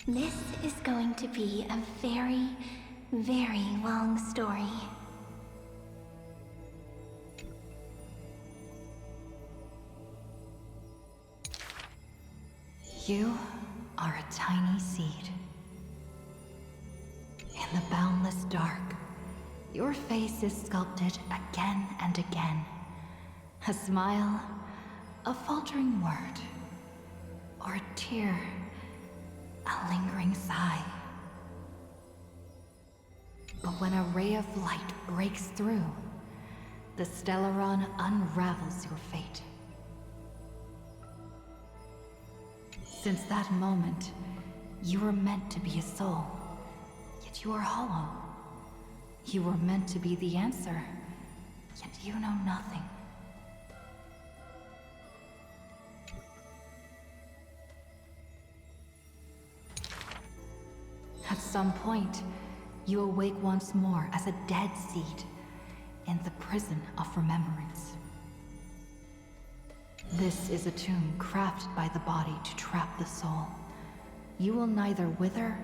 This is going to be a very, very long story. You are a tiny seed. In the boundless dark, your face is sculpted again and again. A smile, a faltering word, or a tear, a lingering sigh. But when a ray of light breaks through, the Stellaron unravels your fate. Since that moment, you were meant to be a soul, yet you are hollow. You were meant to be the answer, yet you know nothing. At some point, you awake once more as a dead seed in the prison of remembrance. This is a tomb crafted by the body to trap the soul. You will neither wither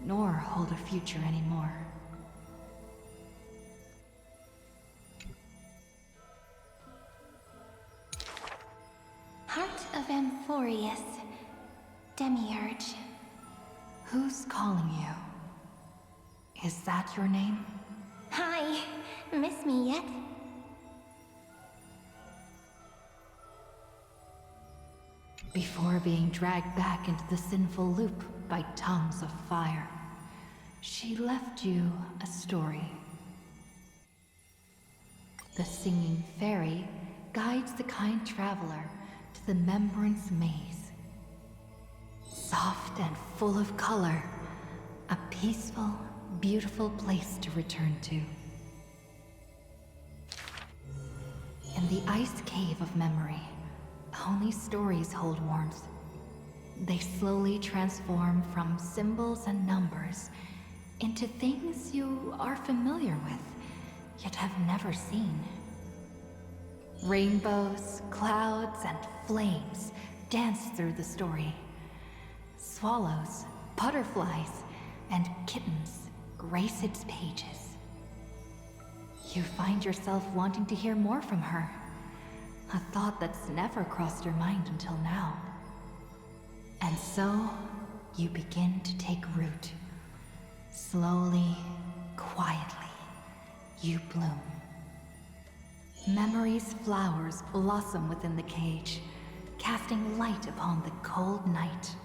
nor hold a future anymore. Heart of Amphorius, Demiurge. Who's calling you? Is that your name? Hi, miss me yet? Before being dragged back into the sinful loop by tongues of fire, she left you a story. The singing fairy guides the kind traveler to the Membrance Maze. Soft and full of color, a peaceful, beautiful place to return to. In the ice cave of memory, only stories hold warmth. They slowly transform from symbols and numbers into things you are familiar with, yet have never seen. Rainbows, clouds, and flames dance through the story. Swallows, butterflies, and kittens grace its pages. You find yourself wanting to hear more from her, a thought that's never crossed your mind until now. And so, you begin to take root. Slowly, quietly, you bloom. Memory's flowers blossom within the cage, casting light upon the cold night,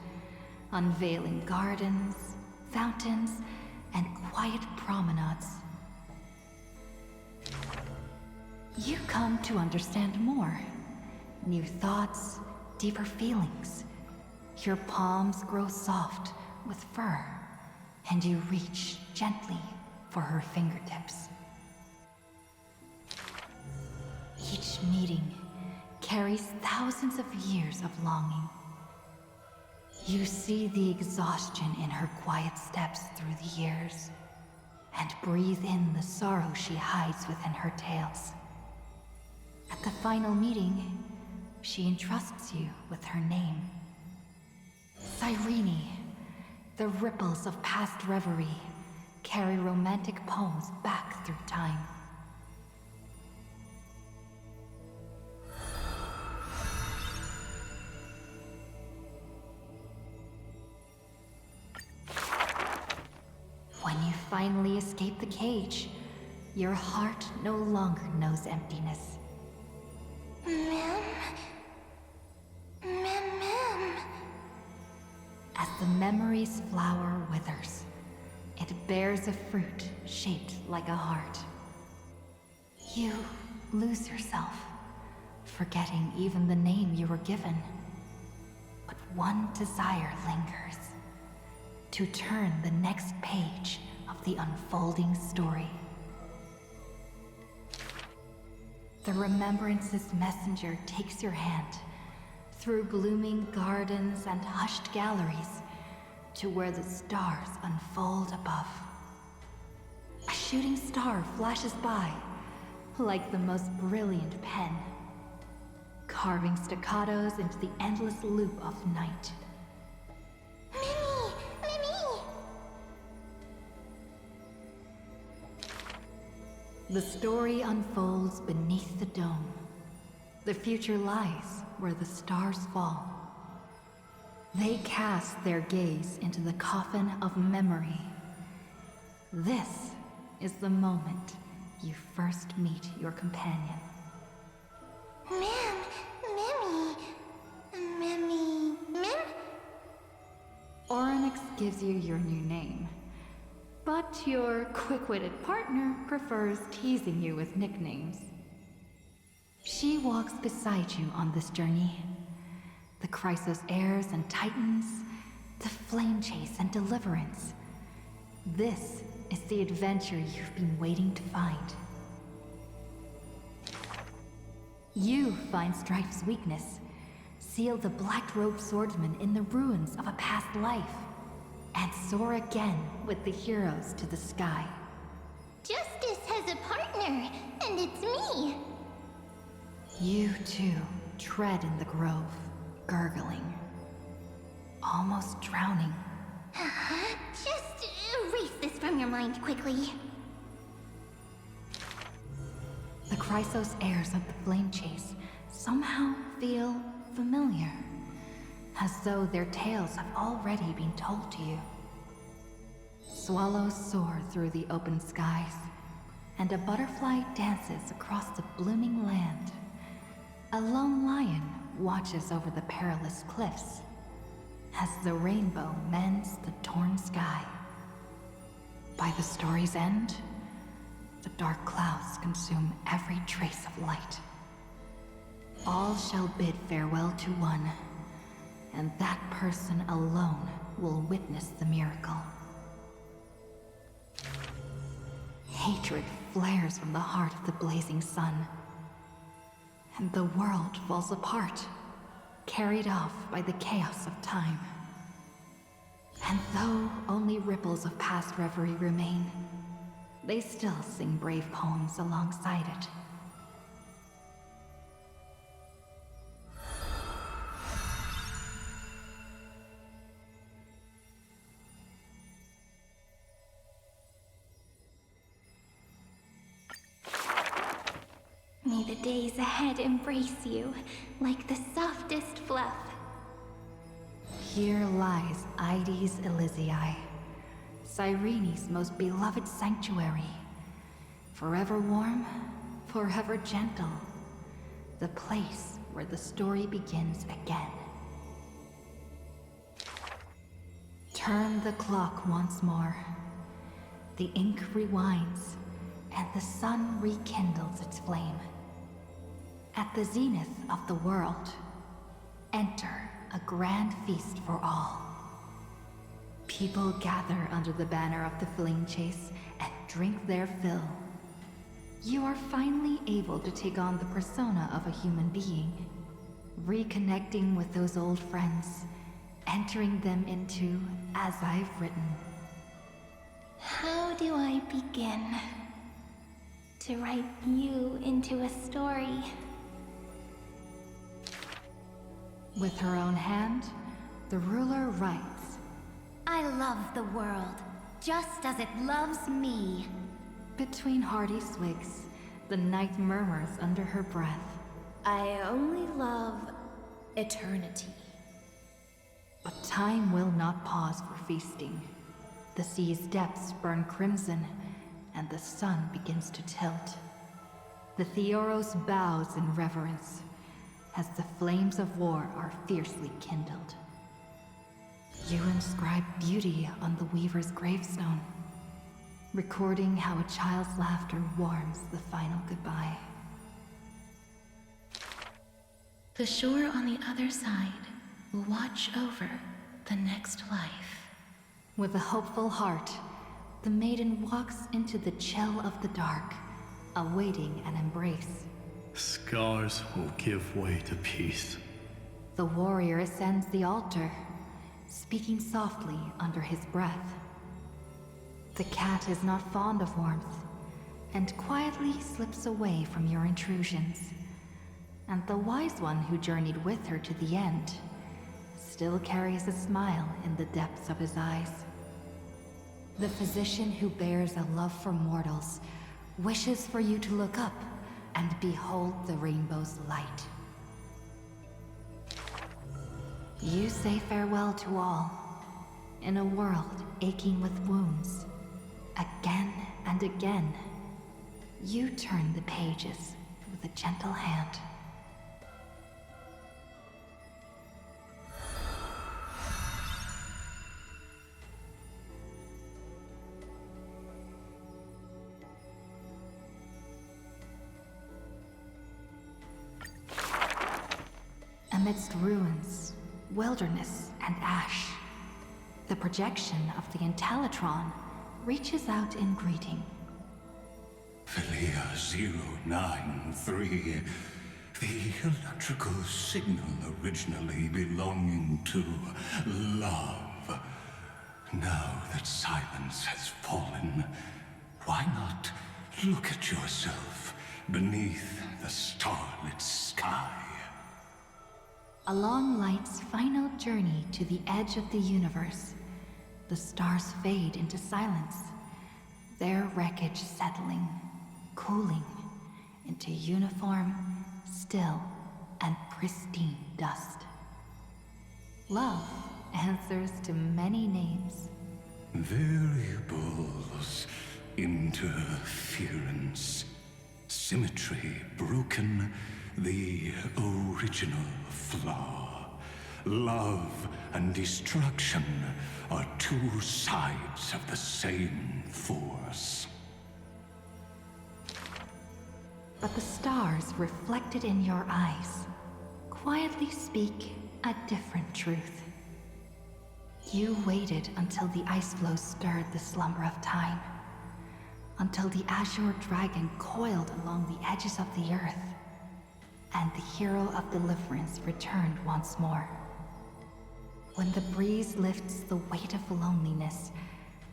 unveiling gardens, fountains, and quiet promenades. You come to understand more. New thoughts, deeper feelings. Your palms grow soft with fur, and you reach gently for her fingertips. Each meeting carries thousands of years of longing. You see the exhaustion in her quiet steps through the years, and breathe in the sorrow she hides within her tales. At the final meeting, she entrusts you with her name. Cyrene, the ripples of past reverie carry romantic poems back through time. When you finally escape the cage, your heart no longer knows emptiness. Ma'am. As the memory's flower withers, it bears a fruit shaped like a heart. You lose yourself, forgetting even the name you were given. But one desire lingers, to turn the next page of the unfolding story. The Remembrance's messenger takes your hand through blooming gardens and hushed galleries to where the stars unfold above. A shooting star flashes by like the most brilliant pen, carving staccatos into the endless loop of night. Minnie! The story unfolds beneath the dome. The future lies where the stars fall. They cast their gaze into the coffin of memory. This is the moment you first meet your companion. Oryx gives you your new name, but your quick-witted partner prefers teasing you with nicknames. She walks beside you on this journey. The Chrysos heirs and titans, the flame chase and deliverance. This is the adventure you've been waiting to find. You find Strife's weakness, seal the black-robed swordsman in the ruins of a past life, and soar again with the heroes to the sky. Justice has a partner, and it's me. You too tread in the grove, gurgling, almost drowning. Just erase this from your mind quickly. The Chrysos heirs of the flame chase somehow feel familiar, as though their tales have already been told to you. Swallows soar through the open skies, and a butterfly dances across the blooming land. A lone lion watches over the perilous cliffs, as the rainbow mends the torn sky. By the story's end, the dark clouds consume every trace of light. All shall bid farewell to one, and that person alone will witness the miracle. Hatred flares from the heart of the blazing sun, and the world falls apart, carried off by the chaos of time. And though only ripples of past reverie remain, they still sing brave poems alongside it. May the days ahead embrace you like the softest fluff. Here lies Ides Elysiae, Cyrene's most beloved sanctuary. Forever warm, forever gentle. The place where the story begins again. Turn the clock once more. The ink rewinds, and the sun rekindles its flame. At the zenith of the world, enter a grand feast for all. People gather under the banner of the flame chase and drink their fill. You are finally able to take on the persona of a human being, reconnecting with those old friends, entering them into As I've Written. How do I begin to write you into a story? With her own hand, the ruler writes. I love the world, just as it loves me. Between hearty swigs, the night murmurs under her breath. I only love eternity. But time will not pause for feasting. The sea's depths burn crimson, and the sun begins to tilt. The Theoros bows in reverence, as the flames of war are fiercely kindled. You inscribe beauty on the weaver's gravestone, recording how a child's laughter warms the final goodbye. The shore on the other side will watch over the next life. With a hopeful heart, the maiden walks into the chill of the dark, awaiting an embrace. Scars will give way to peace. The warrior ascends the altar, speaking softly under his breath. The cat is not fond of warmth, and quietly slips away from your intrusions. And the wise one who journeyed with her to the end still carries a smile in the depths of his eyes. The physician who bears a love for mortals wishes for you to look up and behold the rainbow's light. You say farewell to all, in a world aching with wounds. Again and again, you turn the pages with a gentle hand. Amidst ruins, wilderness, and ash, the projection of the Intellitron reaches out in greeting. Philia 093, the electrical signal originally belonging to love. Now that silence has fallen, why not look at yourself beneath the starlit sky? Along light's final journey to the edge of the universe, the stars fade into silence, their wreckage settling, cooling into uniform, still, and pristine dust. Love answers to many names. Variables, interference, symmetry broken, the original flaw. Love and destruction are two sides of the same force. But the stars reflected in your eyes quietly speak a different truth. You waited until the ice flow stirred the slumber of time, until the azure dragon coiled along the edges of the earth, and the hero of deliverance returned once more. When the breeze lifts the weight of loneliness,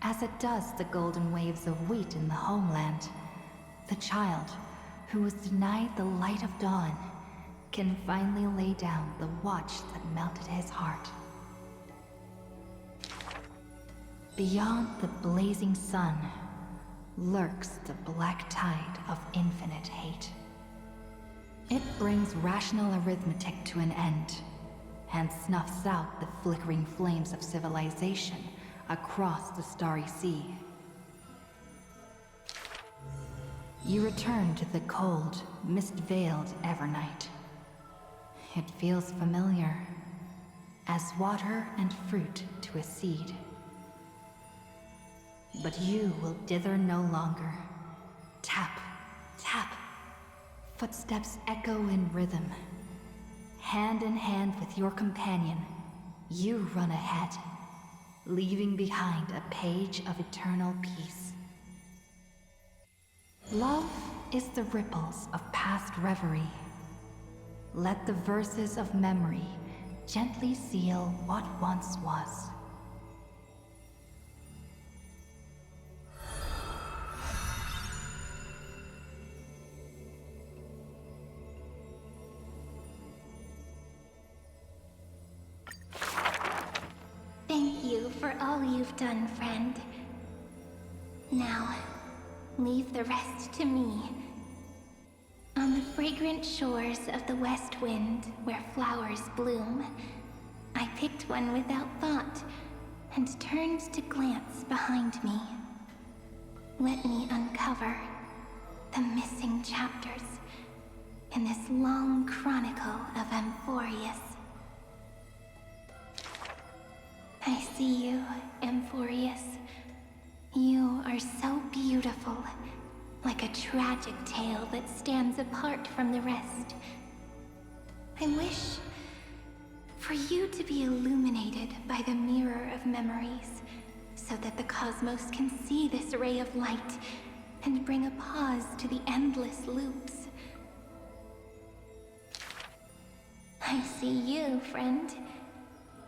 as it does the golden waves of wheat in the homeland, the child, who was denied the light of dawn, can finally lay down the watch that melted his heart. Beyond the blazing sun lurks the black tide of infinite hate. It brings rational arithmetic to an end, and snuffs out the flickering flames of civilization across the starry sea. You return to the cold, mist-veiled Evernight. It feels familiar, as water and fruit to a seed. But you will dither no longer. Tap, tap. Footsteps echo in rhythm. Hand in hand with your companion, you run ahead, leaving behind a page of eternal peace. Love is the ripples of past reverie. Let the verses of memory gently seal what once was. Thank you for all you've done, friend. Now, leave the rest to me. On the fragrant shores of the west wind, where flowers bloom, I picked one without thought and turned to glance behind me. Let me uncover the missing chapters in this long chronicle of Amphореus. I see you, Amphореus. You are so beautiful, like a tragic tale that stands apart from the rest. I wish for you to be illuminated by the mirror of memories, so that the cosmos can see this ray of light and bring a pause to the endless loops. I see you, friend.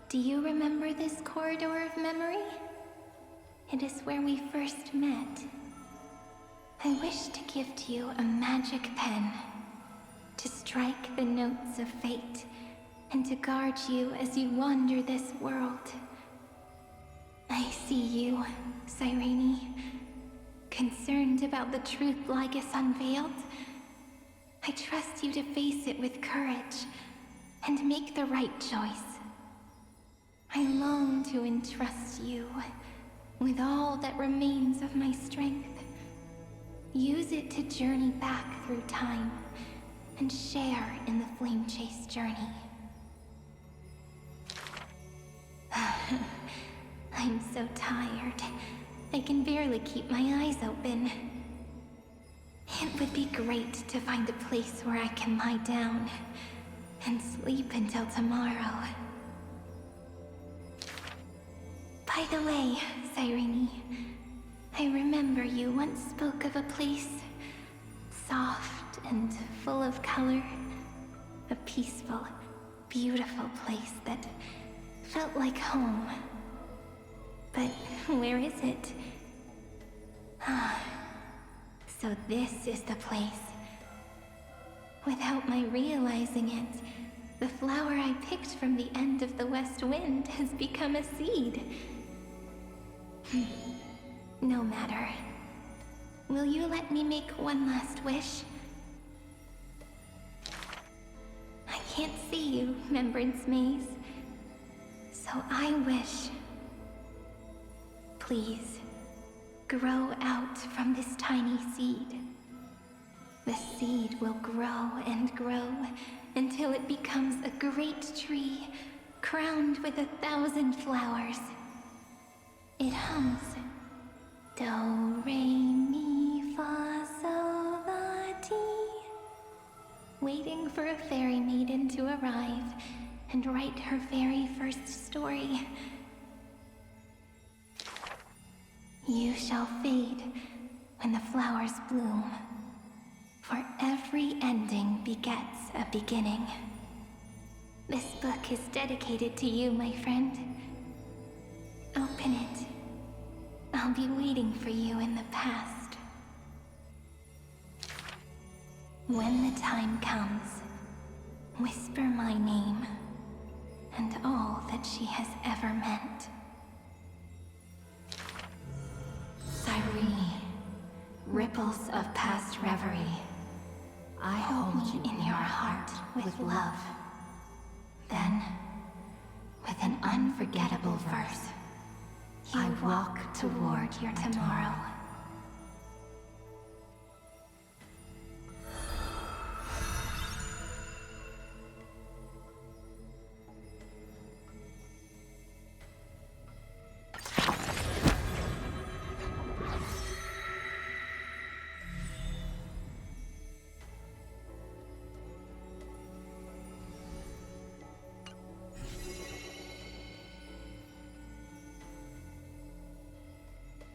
Do you remember this corridor of memory? It is where we first met. I wish to give to you a magic pen, to strike the notes of fate, and to guard you as you wander this world. I see you, Cyrene. concerned about the truth Lygus unveiled, I trust you to face it with courage and make the right choice. I long to entrust you with all that remains of my strength. Use it to journey back through time and share in the Flame Chase journey. I'm so tired. I can barely keep my eyes open. It would be great to find a place where I can lie down and sleep until tomorrow. By the way, Cyrene, I remember you once spoke of a place soft and full of color. A peaceful, beautiful place that felt like home. But where is it? So this is the place. Without my realizing it, the flower I picked from the end of the west wind has become a seed. No matter. Will you let me make one last wish? I can't see you, Remembrance Maze. So I wish... Please, grow out from this tiny seed. The seed will grow and grow until it becomes a great tree crowned with 1,000 flowers. It hums. Do, re, mi, fa, sol, la, ti. Waiting for a fairy maiden to arrive and write her very first story. You shall fade when the flowers bloom, for every ending begets a beginning. This book is dedicated to you, my friend. Open it. I'll be waiting for you in the past. When the time comes, whisper my name and all that she has ever meant. Cyrene, ripples of past reverie, I hold you in your heart with love. Then, with an unforgettable verse, I walk toward your tomorrow.